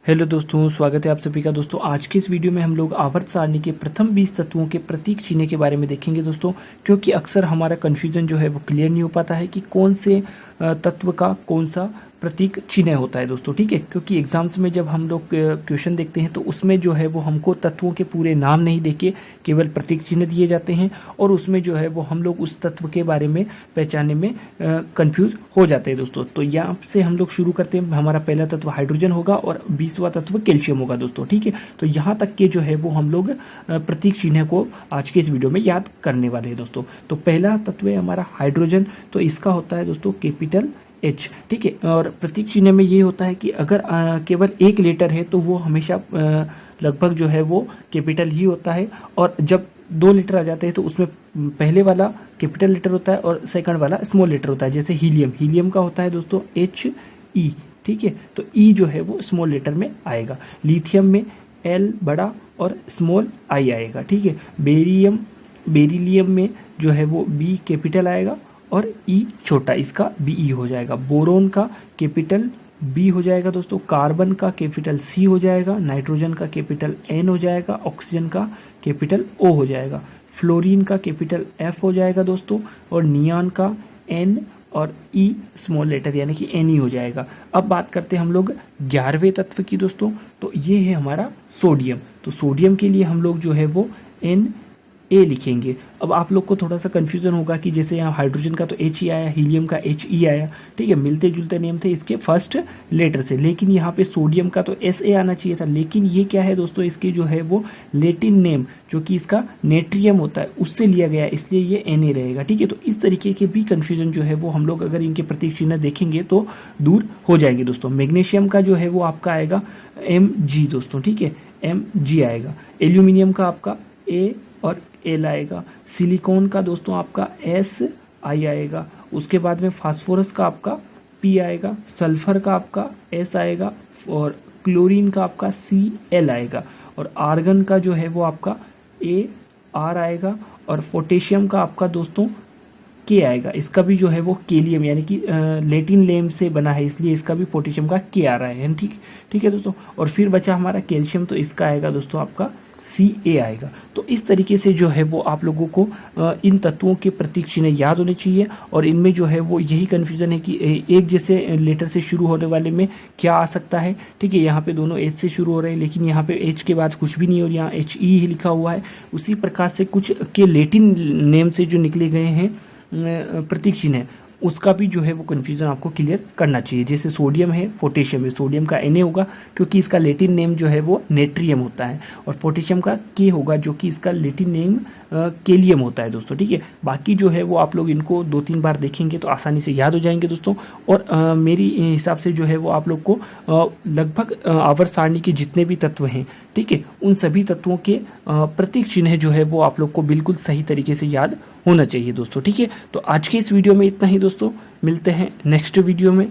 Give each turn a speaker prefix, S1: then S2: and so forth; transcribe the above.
S1: Hello दोस्तों, स्वागत है आप सभी का। दोस्तों आज के इस वीडियो में हम लोग आवर्त सारणी के प्रथम 20 तत्वों के प्रतीक चिन्ह के बारे में देखेंगे दोस्तों, क्योंकि अक्सर हमारा कन्फ्यूजन जो है वो क्लियर नहीं हो पाता है कि कौन से तत्व का कौन सा प्रतीक चिन्ह होता है दोस्तों। ठीक है, क्योंकि एग्जाम्स में जब हम लोग क्वेश्चन देखते हैं तो उसमें जो है वो हमको तत्वों के पूरे नाम नहीं देके केवल प्रतीक चिन्ह दिए जाते हैं, और उसमें जो है वो हम लोग उस तत्व के बारे में पहचानने में कंफ्यूज हो जाते हैं दोस्तों। तो यहाँ से हम लोग शुरू करते हैं। हमारा पहला तत्व हाइड्रोजन होगा और 20वां तत्व कैल्शियम होगा दोस्तों। ठीक है, तो यहाँ तक के जो है वो हम लोग प्रतीक चिन्ह को आज के इस वीडियो में याद करने वाले हैं दोस्तों। तो पहला तत्व है हमारा हाइड्रोजन, तो इसका होता है दोस्तों कैपिटल H। ठीक है, और प्रतीक चिन्ह में ये होता है कि अगर केवल एक लेटर है तो वो हमेशा लगभग जो है वो कैपिटल ही होता है, और जब 2 लेटर आ जाते हैं तो उसमें पहले वाला कैपिटल लेटर होता है और सेकंड वाला स्मॉल लेटर होता है। जैसे हीलियम का होता है दोस्तों HE। ठीक है, तो E जो है वो स्मॉल लेटर में आएगा। लिथियम में L बड़ा और स्मॉल I आएगा। ठीक है, बेरिलियम में जो है वो B कैपिटल आएगा और E छोटा, इसका BE हो जाएगा। बोरोन का कैपिटल B हो जाएगा दोस्तों। कार्बन का कैपिटल C हो जाएगा। नाइट्रोजन का कैपिटल N हो जाएगा। ऑक्सीजन का कैपिटल O हो जाएगा। फ्लोरीन का कैपिटल F हो जाएगा दोस्तों, और नियॉन का N और E स्मॉल लेटर यानी कि Ne हो जाएगा। अब बात करते हैं हम लोग 11वें तत्व की दोस्तों, तो ये है हमारा सोडियम। तो सोडियम के लिए हम लोग जो है वो Na लिखेंगे। अब आप लोग को थोड़ा सा कन्फ्यूजन होगा कि जैसे यहाँ हाइड्रोजन का तो He आया, हीलियम का He आया। ठीक है, मिलते जुलते नेम थे इसके फर्स्ट लेटर से, लेकिन यहाँ पे सोडियम का तो Sa आना चाहिए था। लेकिन ये क्या है दोस्तों, इसके जो है वो लेटिन नेम जो कि इसका नेट्रियम होता है उससे लिया गया है, इसलिए ये Na रहेगा। ठीक है, तो इस तरीके के भी कन्फ्यूजन जो है वो हम लोग अगर इनके प्रतीक चिन्ह देखेंगे तो दूर हो जाएंगे दोस्तों। मैग्नीशियम का जो है वो आपका आएगा Mg दोस्तों। ठीक है, Mg आएगा। एल्यूमिनियम का आपका A और L आएगा। सिलिकॉन का दोस्तों आपका Si आएगा। उसके बाद में फास्फोरस का आपका P आएगा। सल्फर का आपका S आएगा, और क्लोरीन का आपका Cl आएगा, और आर्गन का जो है वो आपका Ar आएगा, और पोटेशियम का आपका दोस्तों K आएगा। इसका भी जो है वो केलियम यानी कि लेटिन नेम से बना है, इसलिए इसका भी पोटेशियम का K आ रहा है। ठीक है दोस्तों, और फिर बचा हमारा कैल्शियम, तो इसका आएगा दोस्तों आपका Ca आएगा। तो इस तरीके से जो है वो आप लोगों को इन तत्वों के प्रतीक चिन्ह याद होने चाहिए, और इनमें जो है वो यही कन्फ्यूजन है कि एक जैसे लेटर से शुरू होने वाले में क्या आ सकता है। ठीक है, यहाँ पे दोनों H से शुरू हो रहे हैं, लेकिन यहाँ पे H के बाद कुछ भी नहीं, और यहाँ HE ही लिखा हुआ है। उसी प्रकार से कुछ के लेटिन नेम से जो निकले गए हैं प्रतीक चिन्ह, उसका भी जो है वो कन्फ्यूज़न आपको क्लियर करना चाहिए। जैसे सोडियम है, पोटेशियम है, सोडियम का Na होगा क्योंकि इसका लेटिन नेम जो है वो नेट्रियम होता है, और पोटेशियम का K होगा जो कि इसका लेटिन नेम केलियम होता है दोस्तों। ठीक है, बाकी जो है वो आप लोग इनको 2-3 बार देखेंगे तो आसानी से याद हो जाएंगे दोस्तों। और मेरी हिसाब से जो है वो आप लोग को लगभग आवर्त सारणी के जितने भी तत्व हैं, ठीक है, उन सभी तत्वों के प्रतीक चिन्ह जो है वो आप लोग को बिल्कुल सही तरीके से याद होना चाहिए दोस्तों। ठीक है, तो आज के इस वीडियो में इतना ही दोस्तों, मिलते हैं नेक्स्ट वीडियो में।